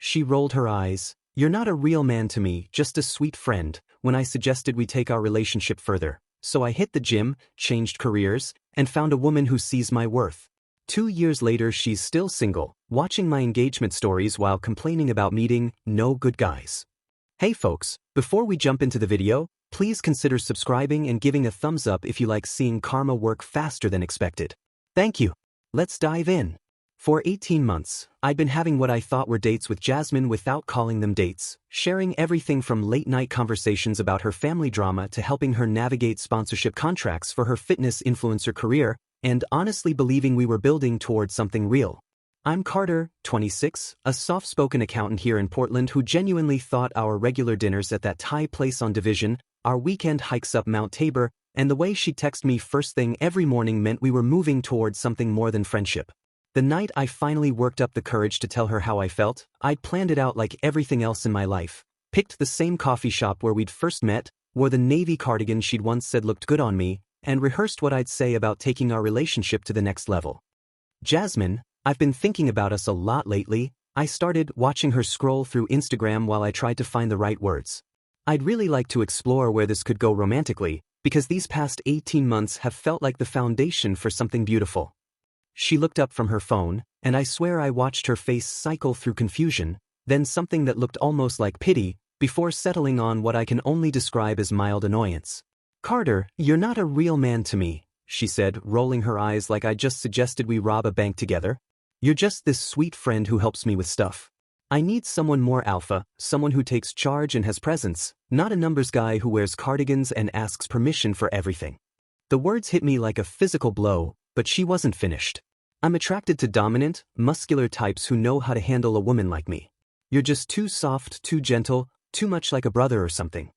She rolled her eyes. "You're not a real man to me, just a sweet friend," when I suggested we take our relationship further. So I hit the gym, changed careers, and found a woman who sees my worth. 2 years later, she's still single, watching my engagement stories while complaining about meeting no good guys. Hey folks, before we jump into the video, please consider subscribing and giving a thumbs up if you like seeing karma work faster than expected. Thank you. Let's dive in. For 18 months, I'd been having what I thought were dates with Jasmine without calling them dates, sharing everything from late-night conversations about her family drama to helping her navigate sponsorship contracts for her fitness influencer career, and honestly believing we were building towards something real. I'm Carter, 26, a soft-spoken accountant here in Portland who genuinely thought our regular dinners at that Thai place on Division, our weekend hikes up Mount Tabor, and the way she'd text me first thing every morning meant we were moving towards something more than friendship. The night I finally worked up the courage to tell her how I felt, I'd planned it out like everything else in my life. Picked the same coffee shop where we'd first met, wore the navy cardigan she'd once said looked good on me, and rehearsed what I'd say about taking our relationship to the next level. "Jasmine, I've been thinking about us a lot lately." I started, watching her scroll through Instagram while I tried to find the right words. "I'd really like to explore where this could go romantically, because these past 18 months have felt like the foundation for something beautiful." She looked up from her phone, and I swear I watched her face cycle through confusion, then something that looked almost like pity, before settling on what I can only describe as mild annoyance. "Carter, you're not a real man to me," she said, rolling her eyes like I just suggested we rob a bank together. "You're just this sweet friend who helps me with stuff. I need someone more alpha, someone who takes charge and has presence, not a numbers guy who wears cardigans and asks permission for everything." The words hit me like a physical blow, but she wasn't finished. "I'm attracted to dominant, muscular types who know how to handle a woman like me. You're just too soft, too gentle, too much like a brother or something."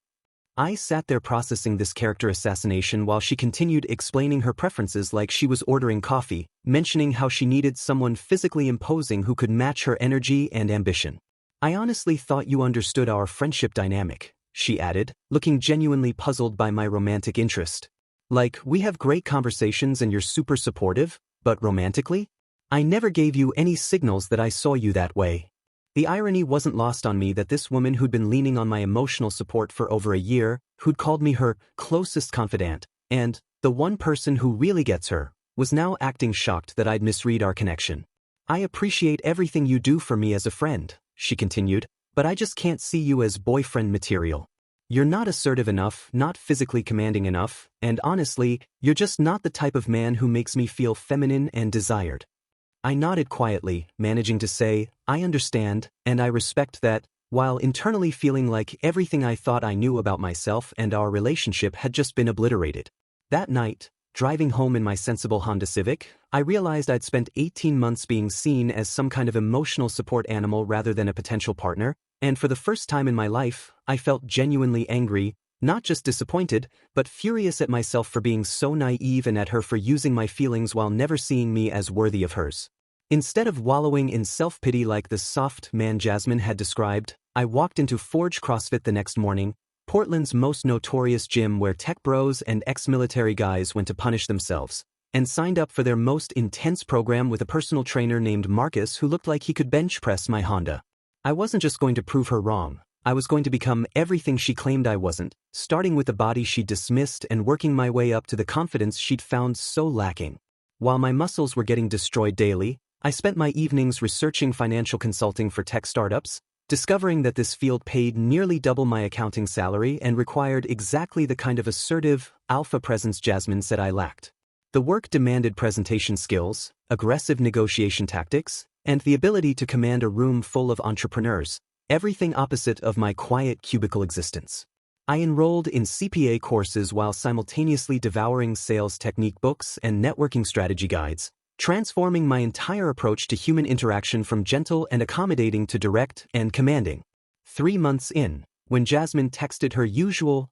I sat there processing this character assassination while she continued explaining her preferences like she was ordering coffee, mentioning how she needed someone physically imposing who could match her energy and ambition. "I honestly thought you understood our friendship dynamic," she added, looking genuinely puzzled by my romantic interest. "Like, we have great conversations and you're super supportive, but romantically? I never gave you any signals that I saw you that way." The irony wasn't lost on me that this woman who'd been leaning on my emotional support for over a year, who'd called me her closest confidant, and the one person who really gets her, was now acting shocked that I'd misread our connection. "I appreciate everything you do for me as a friend," she continued, "but I just can't see you as boyfriend material. You're not assertive enough, not physically commanding enough, and honestly, you're just not the type of man who makes me feel feminine and desired." I nodded quietly, managing to say, "I understand, and I respect that," while internally feeling like everything I thought I knew about myself and our relationship had just been obliterated. That night, driving home in my sensible Honda Civic, I realized I'd spent 18 months being seen as some kind of emotional support animal rather than a potential partner, and for the first time in my life, I felt genuinely angry, not just disappointed, but furious at myself for being so naive and at her for using my feelings while never seeing me as worthy of hers. Instead of wallowing in self-pity like the soft man Jasmine had described, I walked into Forge CrossFit the next morning, Portland's most notorious gym where tech bros and ex-military guys went to punish themselves, and signed up for their most intense program with a personal trainer named Marcus who looked like he could bench press my Honda. I wasn't just going to prove her wrong, I was going to become everything she claimed I wasn't, starting with the body she dismissed and working my way up to the confidence she'd found so lacking. While my muscles were getting destroyed daily, I spent my evenings researching financial consulting for tech startups, discovering that this field paid nearly double my accounting salary and required exactly the kind of assertive, alpha presence Jasmine said I lacked. The work demanded presentation skills, aggressive negotiation tactics, and the ability to command a room full of entrepreneurs, everything opposite of my quiet cubicle existence. I enrolled in CPA courses while simultaneously devouring sales technique books and networking strategy guides, transforming my entire approach to human interaction from gentle and accommodating to direct and commanding. 3 months in, when Jasmine texted her usual,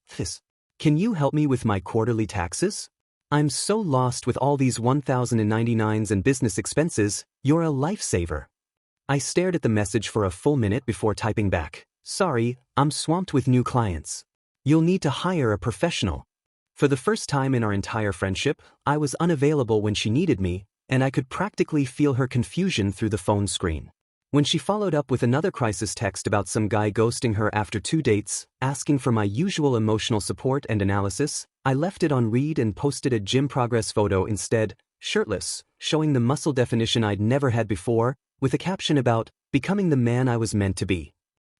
"Can you help me with my quarterly taxes? I'm so lost with all these 1099s and business expenses, you're a lifesaver." I stared at the message for a full minute before typing back, "Sorry, I'm swamped with new clients. You'll need to hire a professional." For the first time in our entire friendship, I was unavailable when she needed me, and I could practically feel her confusion through the phone screen. When she followed up with another crisis text about some guy ghosting her after 2 dates, asking for my usual emotional support and analysis, I left it on read and posted a gym progress photo instead, shirtless, showing the muscle definition I'd never had before, with a caption about becoming the man I was meant to be.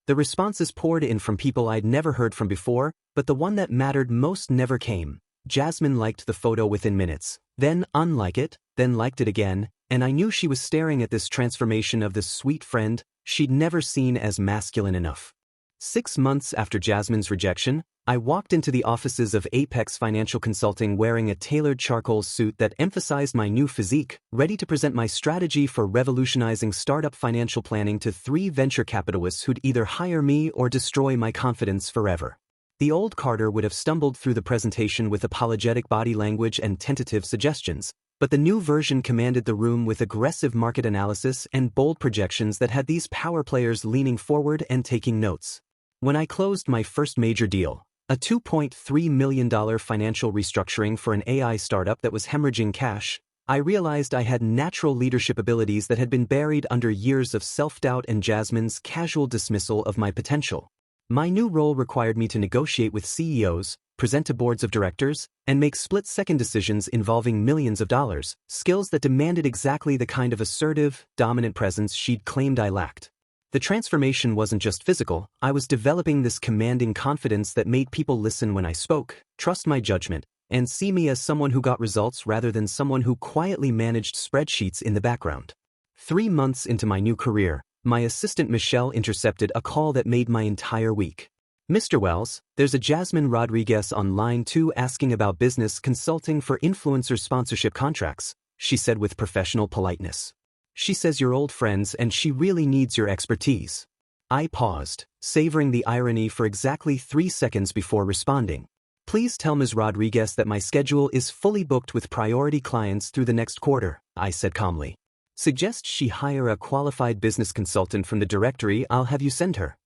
The responses poured in from people I'd never heard from before, but the one that mattered most never came. Jasmine liked the photo within minutes, then unliked it, then liked it again, and I knew she was staring at this transformation of this sweet friend she'd never seen as masculine enough. 6 months after Jasmine's rejection, I walked into the offices of Apex Financial Consulting wearing a tailored charcoal suit that emphasized my new physique, ready to present my strategy for revolutionizing startup financial planning to 3 venture capitalists who'd either hire me or destroy my confidence forever. The old Carter would have stumbled through the presentation with apologetic body language and tentative suggestions, but the new version commanded the room with aggressive market analysis and bold projections that had these power players leaning forward and taking notes. When I closed my first major deal, a $2.3 million financial restructuring for an AI startup that was hemorrhaging cash, I realized I had natural leadership abilities that had been buried under years of self-doubt and Jasmine's casual dismissal of my potential. My new role required me to negotiate with CEOs, present to boards of directors, and make split-second decisions involving millions of dollars, skills that demanded exactly the kind of assertive, dominant presence she'd claimed I lacked. The transformation wasn't just physical, I was developing this commanding confidence that made people listen when I spoke, trust my judgment, and see me as someone who got results rather than someone who quietly managed spreadsheets in the background. 3 months into my new career, my assistant Michelle intercepted a call that made my entire week. "Mr. Wells, there's a Jasmine Rodriguez on line 2 asking about business consulting for influencer sponsorship contracts," she said with professional politeness. "She says you're old friends and she really needs your expertise." I paused, savoring the irony for exactly 3 seconds before responding. "Please tell Ms. Rodriguez that my schedule is fully booked with priority clients through the next quarter," I said calmly. "Suggest she hire a qualified business consultant from the directory I'll have you send her."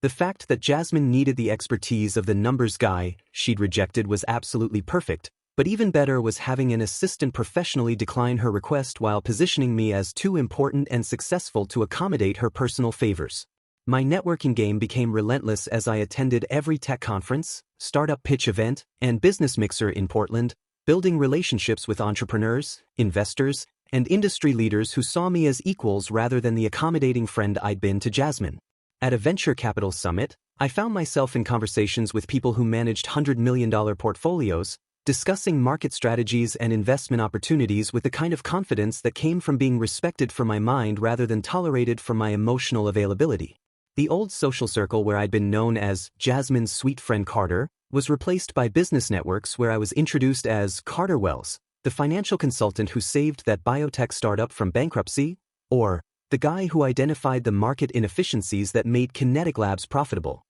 The fact that Jasmine needed the expertise of the numbers guy she'd rejected was absolutely perfect, but even better was having an assistant professionally decline her request while positioning me as too important and successful to accommodate her personal favors. My networking game became relentless as I attended every tech conference, startup pitch event, and business mixer in Portland, building relationships with entrepreneurs, investors, and industry leaders who saw me as equals rather than the accommodating friend I'd been to Jasmine. At a venture capital summit, I found myself in conversations with people who managed $100 million portfolios, discussing market strategies and investment opportunities with the kind of confidence that came from being respected for my mind rather than tolerated for my emotional availability. The old social circle where I'd been known as Jasmine's sweet friend Carter was replaced by business networks where I was introduced as Carter Wells, the financial consultant who saved that biotech startup from bankruptcy, or the guy who identified the market inefficiencies that made Kinetic Labs profitable.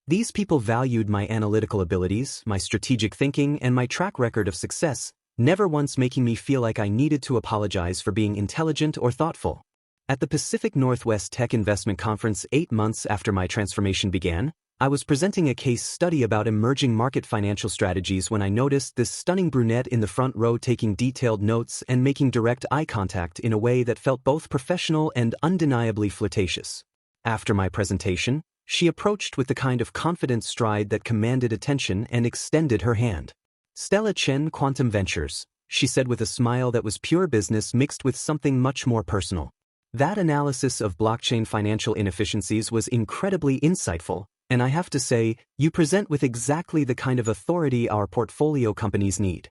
These people valued my analytical abilities, my strategic thinking, and my track record of success, never once making me feel like I needed to apologize for being intelligent or thoughtful. At the Pacific Northwest Tech Investment Conference 8 months after my transformation began, I was presenting a case study about emerging market financial strategies when I noticed this stunning brunette in the front row taking detailed notes and making direct eye contact in a way that felt both professional and undeniably flirtatious. After my presentation, she approached with the kind of confident stride that commanded attention and extended her hand. "Stella Chen, Quantum Ventures," she said with a smile that was pure business mixed with something much more personal. That analysis of blockchain financial inefficiencies was incredibly insightful, and I have to say, you present with exactly the kind of authority our portfolio companies need.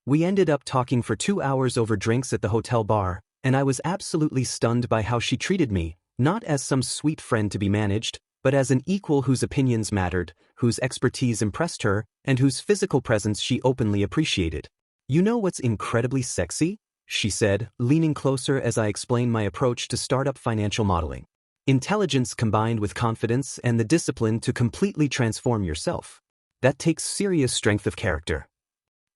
We ended up talking for 2 hours over drinks at the hotel bar, and I was absolutely stunned by how she treated me, not as some sweet friend to be managed, but as an equal whose opinions mattered, whose expertise impressed her, and whose physical presence she openly appreciated. "You know what's incredibly sexy?" she said, leaning closer as I explained my approach to startup financial modeling. "Intelligence combined with confidence and the discipline to completely transform yourself. That takes serious strength of character."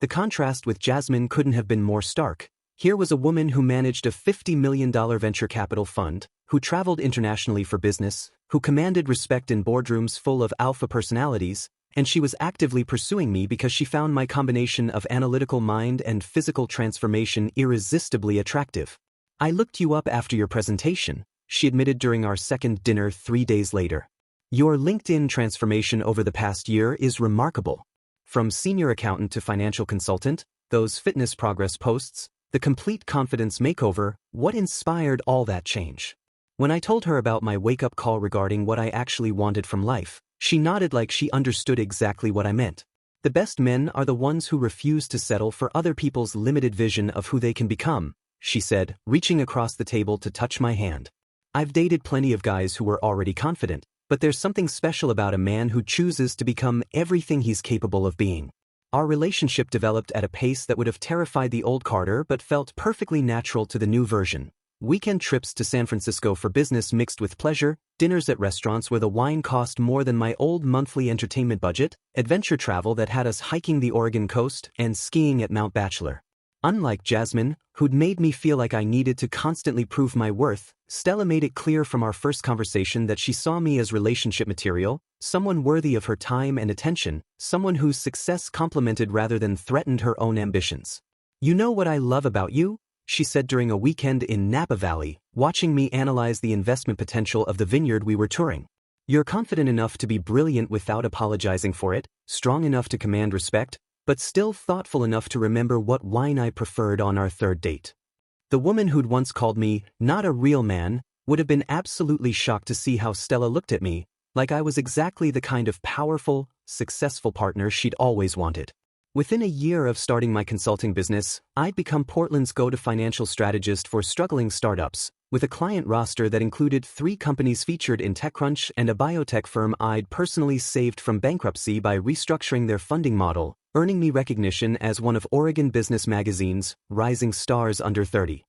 The contrast with Jasmine couldn't have been more stark. Here was a woman who managed a $50 million venture capital fund, who traveled internationally for business, who commanded respect in boardrooms full of alpha personalities, and she was actively pursuing me because she found my combination of analytical mind and physical transformation irresistibly attractive. "I looked you up after your presentation," she admitted during our second dinner 3 days later. Your LinkedIn transformation over the past year is remarkable. From senior accountant to financial consultant, those fitness progress posts, the complete confidence makeover, what inspired all that change? When I told her about my wake-up call regarding what I actually wanted from life, she nodded like she understood exactly what I meant. The best men are the ones who refuse to settle for other people's limited vision of who they can become, she said, reaching across the table to touch my hand. I've dated plenty of guys who were already confident, but there's something special about a man who chooses to become everything he's capable of being. Our relationship developed at a pace that would have terrified the old Carter but felt perfectly natural to the new version. Weekend trips to San Francisco for business mixed with pleasure, dinners at restaurants where the wine cost more than my old monthly entertainment budget, adventure travel that had us hiking the Oregon coast, and skiing at Mount Bachelor. Unlike Jasmine, who'd made me feel like I needed to constantly prove my worth, Stella made it clear from our first conversation that she saw me as relationship material, someone worthy of her time and attention, someone whose success complemented rather than threatened her own ambitions. You know what I love about you? She said during a weekend in Napa Valley, watching me analyze the investment potential of the vineyard we were touring. You're confident enough to be brilliant without apologizing for it, strong enough to command respect, but still thoughtful enough to remember what wine I preferred on our third date. The woman who'd once called me not a real man would have been absolutely shocked to see how Stella looked at me, like I was exactly the kind of powerful, successful partner she'd always wanted. Within a year of starting my consulting business, I'd become Portland's go-to financial strategist for struggling startups, with a client roster that included 3 companies featured in TechCrunch and a biotech firm I'd personally saved from bankruptcy by restructuring their funding model, earning me recognition as one of Oregon Business Magazine's Rising Stars Under 30.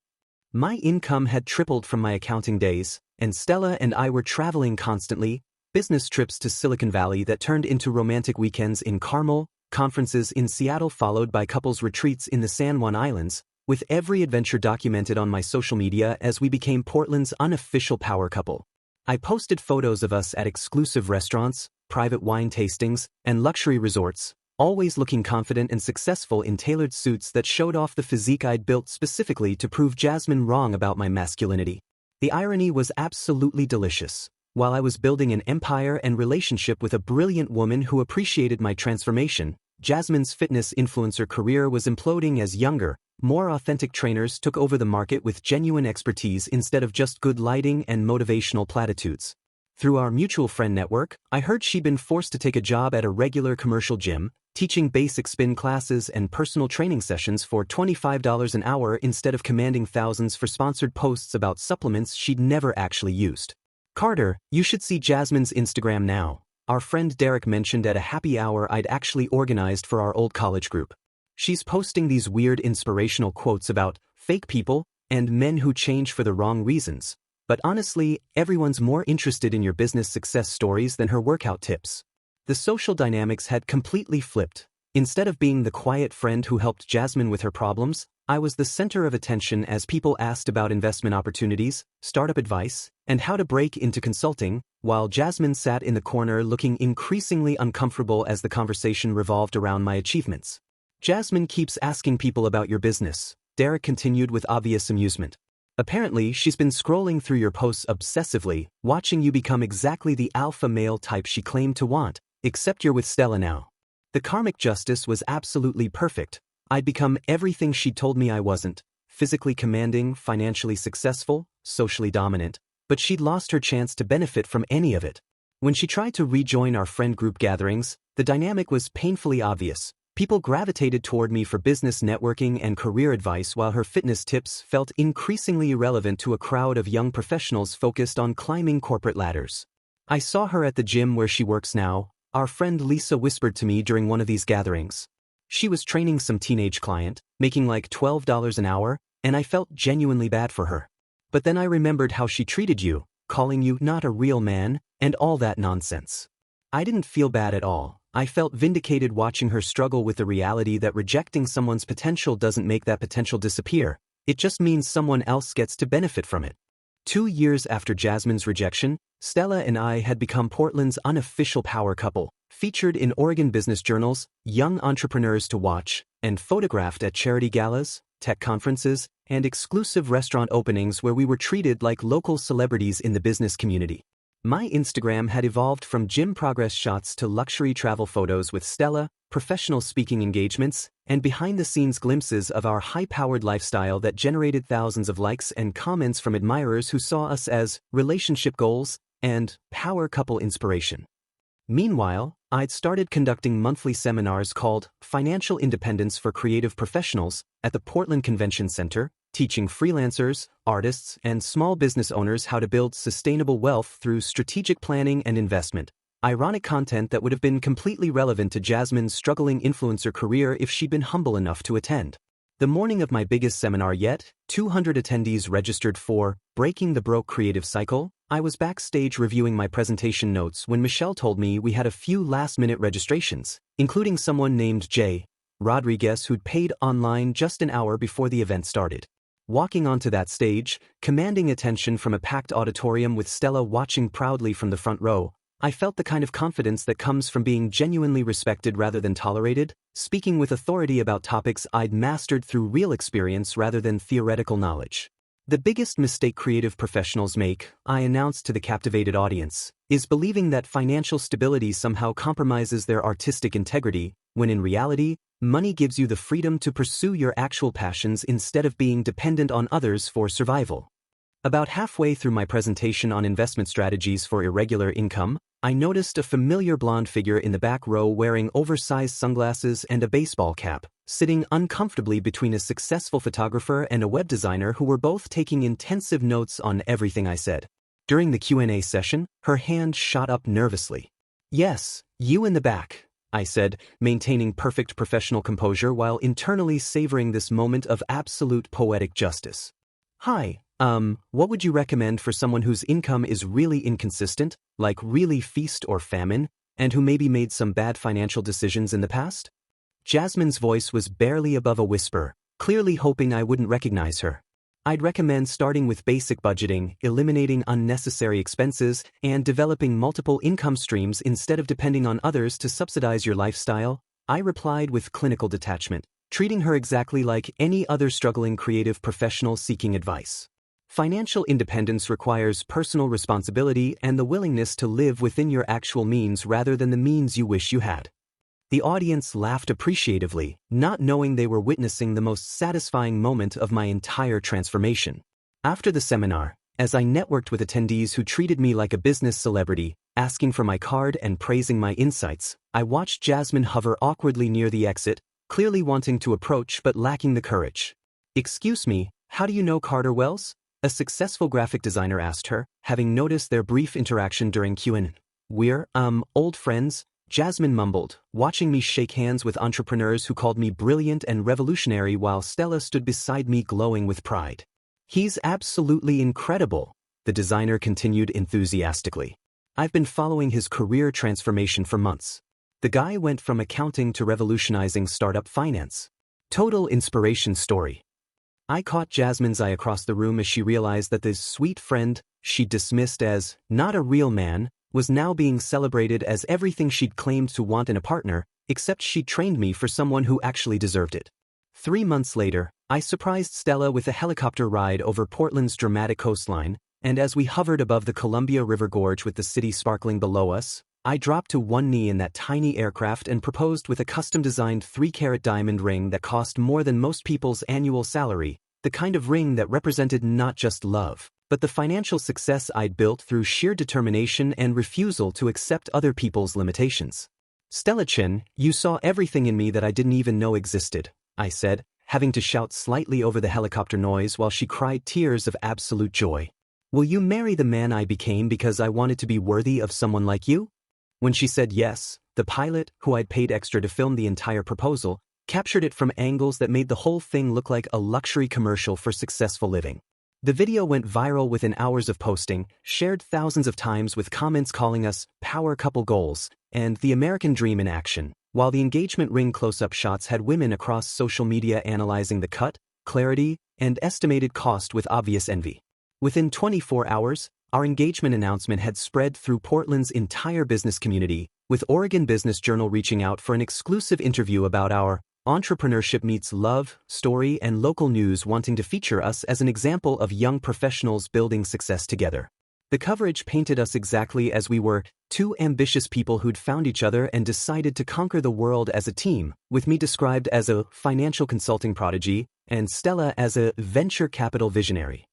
My income had tripled from my accounting days, and Stella and I were traveling constantly, business trips to Silicon Valley that turned into romantic weekends in Carmel, conferences in Seattle followed by couples retreats in the San Juan Islands, with every adventure documented on my social media as we became Portland's unofficial power couple. I posted photos of us at exclusive restaurants, private wine tastings, and luxury resorts, always looking confident and successful in tailored suits that showed off the physique I'd built specifically to prove Jasmine wrong about my masculinity. The irony was absolutely delicious. While I was building an empire and relationship with a brilliant woman who appreciated my transformation, Jasmine's fitness influencer career was imploding as younger, more authentic trainers took over the market with genuine expertise instead of just good lighting and motivational platitudes. Through our mutual friend network, I heard she'd been forced to take a job at a regular commercial gym, teaching basic spin classes and personal training sessions for $25 an hour instead of commanding thousands for sponsored posts about supplements she'd never actually used. Carter, you should see Jasmine's Instagram now. Our friend Derek mentioned at a happy hour I'd actually organized for our old college group. She's posting these weird inspirational quotes about fake people and men who change for the wrong reasons. But honestly, everyone's more interested in your business success stories than her workout tips. The social dynamics had completely flipped. Instead of being the quiet friend who helped Jasmine with her problems, I was the center of attention as people asked about investment opportunities, startup advice, and how to break into consulting, while Jasmine sat in the corner looking increasingly uncomfortable as the conversation revolved around my achievements. Jasmine keeps asking people about your business, Derek continued with obvious amusement. Apparently, she's been scrolling through your posts obsessively, watching you become exactly the alpha male type she claimed to want, except you're with Stella now. The karmic justice was absolutely perfect. I'd become everything she told me I wasn't, physically commanding, financially successful, socially dominant, but she'd lost her chance to benefit from any of it. When she tried to rejoin our friend group gatherings, the dynamic was painfully obvious. People gravitated toward me for business networking and career advice while her fitness tips felt increasingly irrelevant to a crowd of young professionals focused on climbing corporate ladders. I saw her at the gym where she works now, our friend Lisa whispered to me during one of these gatherings. She was training some teenage client, making like $12 an hour, and I felt genuinely bad for her. But then I remembered how she treated you, calling you not a real man, and all that nonsense. I didn't feel bad at all. I felt vindicated watching her struggle with the reality that rejecting someone's potential doesn't make that potential disappear. It just means someone else gets to benefit from it. 2 years after Jasmine's rejection, Stella and I had become Portland's unofficial power couple, featured in Oregon business journals, young entrepreneurs to watch, and photographed at charity galas, tech conferences, and exclusive restaurant openings where we were treated like local celebrities in the business community. My Instagram had evolved from gym progress shots to luxury travel photos with Stella, professional speaking engagements, and behind-the-scenes glimpses of our high-powered lifestyle that generated thousands of likes and comments from admirers who saw us as relationship goals and power couple inspiration. Meanwhile, I'd started conducting monthly seminars called Financial Independence for Creative Professionals at the Portland Convention Center, teaching freelancers, artists, and small business owners how to build sustainable wealth through strategic planning and investment. Ironic content that would have been completely relevant to Jasmine's struggling influencer career if she'd been humble enough to attend. The morning of my biggest seminar yet, 200 attendees registered for Breaking the Broke Creative Cycle. I was backstage reviewing my presentation notes when Michelle told me we had a few last-minute registrations, including someone named Jay Rodriguez who'd paid online just an hour before the event started. Walking onto that stage, commanding attention from a packed auditorium with Stella watching proudly from the front row, I felt the kind of confidence that comes from being genuinely respected rather than tolerated, speaking with authority about topics I'd mastered through real experience rather than theoretical knowledge. The biggest mistake creative professionals make, I announced to the captivated audience, is believing that financial stability somehow compromises their artistic integrity, when in reality, money gives you the freedom to pursue your actual passions instead of being dependent on others for survival. About halfway through my presentation on investment strategies for irregular income, I noticed a familiar blonde figure in the back row wearing oversized sunglasses and a baseball cap, sitting uncomfortably between a successful photographer and a web designer who were both taking intensive notes on everything I said. During the Q&A session, her hand shot up nervously. "Yes, you in the back," I said, maintaining perfect professional composure while internally savoring this moment of absolute poetic justice. "Hi, what would you recommend for someone whose income is really inconsistent, like really feast or famine, and who maybe made some bad financial decisions in the past?" Jasmine's voice was barely above a whisper, clearly hoping I wouldn't recognize her. "I'd recommend starting with basic budgeting, eliminating unnecessary expenses, and developing multiple income streams instead of depending on others to subsidize your lifestyle," I replied with clinical detachment, treating her exactly like any other struggling creative professional seeking advice. Financial independence requires personal responsibility and the willingness to live within your actual means rather than the means you wish you had. The audience laughed appreciatively, not knowing they were witnessing the most satisfying moment of my entire transformation. After the seminar, as I networked with attendees who treated me like a business celebrity, asking for my card and praising my insights, I watched Jasmine hover awkwardly near the exit, clearly wanting to approach but lacking the courage. "Excuse me, how do you know Carter Wells?" a successful graphic designer asked her, having noticed their brief interaction during Q&A. "We're, old friends," Jasmine mumbled, watching me shake hands with entrepreneurs who called me brilliant and revolutionary while Stella stood beside me glowing with pride. "He's absolutely incredible," the designer continued enthusiastically. "I've been following his career transformation for months. The guy went from accounting to revolutionizing startup finance. Total inspiration story." I caught Jasmine's eye across the room as she realized that this sweet friend she dismissed as not a real man was now being celebrated as everything she'd claimed to want in a partner, except she'd trained me for someone who actually deserved it. 3 months later, I surprised Stella with a helicopter ride over Portland's dramatic coastline, and as we hovered above the Columbia River Gorge with the city sparkling below us, I dropped to one knee in that tiny aircraft and proposed with a custom-designed 3-carat diamond ring that cost more than most people's annual salary, the kind of ring that represented not just love, but the financial success I'd built through sheer determination and refusal to accept other people's limitations. "Stella Chin, you saw everything in me that I didn't even know existed," I said, having to shout slightly over the helicopter noise while she cried tears of absolute joy. "Will you marry the man I became because I wanted to be worthy of someone like you?" When she said yes, the pilot, who I'd paid extra to film the entire proposal, captured it from angles that made the whole thing look like a luxury commercial for successful living. The video went viral within hours of posting, shared thousands of times with comments calling us power couple goals and the American dream in action, while the engagement ring close-up shots had women across social media analyzing the cut, clarity, and estimated cost with obvious envy. Within 24 hours, our engagement announcement had spread through Portland's entire business community, with Oregon Business Journal reaching out for an exclusive interview about our Entrepreneurship meets love, story, and local news wanting to feature us as an example of young professionals building success together. The coverage painted us exactly as we were, two ambitious people who'd found each other and decided to conquer the world as a team, with me described as a financial consulting prodigy and Stella as a venture capital visionary.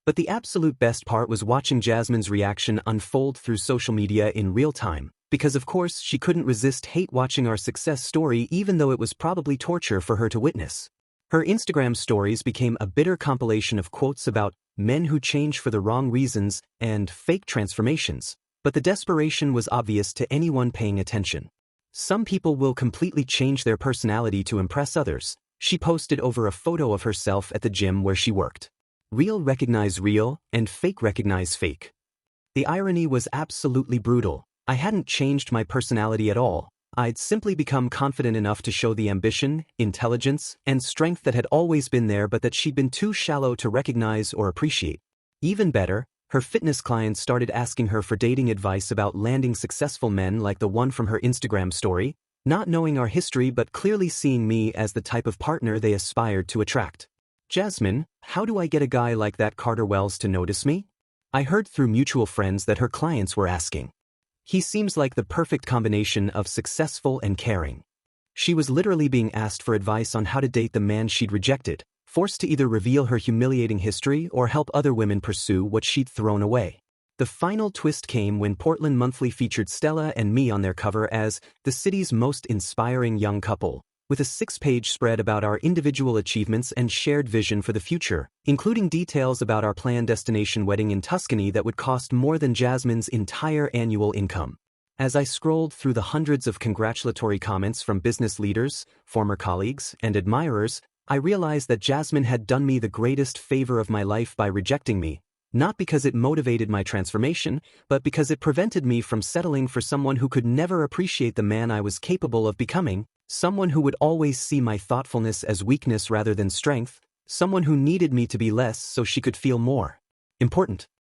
But the absolute best part was watching Jasmine's reaction unfold through social media in real time, because of course she couldn't resist hate watching our success story even though it was probably torture for her to witness. Her Instagram stories became a bitter compilation of quotes about men who change for the wrong reasons and fake transformations, but the desperation was obvious to anyone paying attention. Some people will completely change their personality to impress others. She posted over a photo of herself at the gym where she worked. Real recognize real, and fake recognize fake. The irony was absolutely brutal. I hadn't changed my personality at all. I'd simply become confident enough to show the ambition, intelligence, and strength that had always been there but that she'd been too shallow to recognize or appreciate. Even better, her fitness clients started asking her for dating advice about landing successful men like the one from her Instagram story, not knowing our history but clearly seeing me as the type of partner they aspired to attract. Jasmine, how do I get a guy like that Carter Wells to notice me? I heard through mutual friends that her clients were asking. He seems like the perfect combination of successful and caring. She was literally being asked for advice on how to date the man she'd rejected, forced to either reveal her humiliating history or help other women pursue what she'd thrown away. The final twist came when Portland Monthly featured Stella and me on their cover as the city's most inspiring young couple, with a 6-page spread about our individual achievements and shared vision for the future, including details about our planned destination wedding in Tuscany that would cost more than Jasmine's entire annual income. As I scrolled through the hundreds of congratulatory comments from business leaders, former colleagues, and admirers, I realized that Jasmine had done me the greatest favor of my life by rejecting me, not because it motivated my transformation, but because it prevented me from settling for someone who could never appreciate the man I was capable of becoming, someone who would always see my thoughtfulness as weakness rather than strength, someone who needed me to be less so she could feel more important.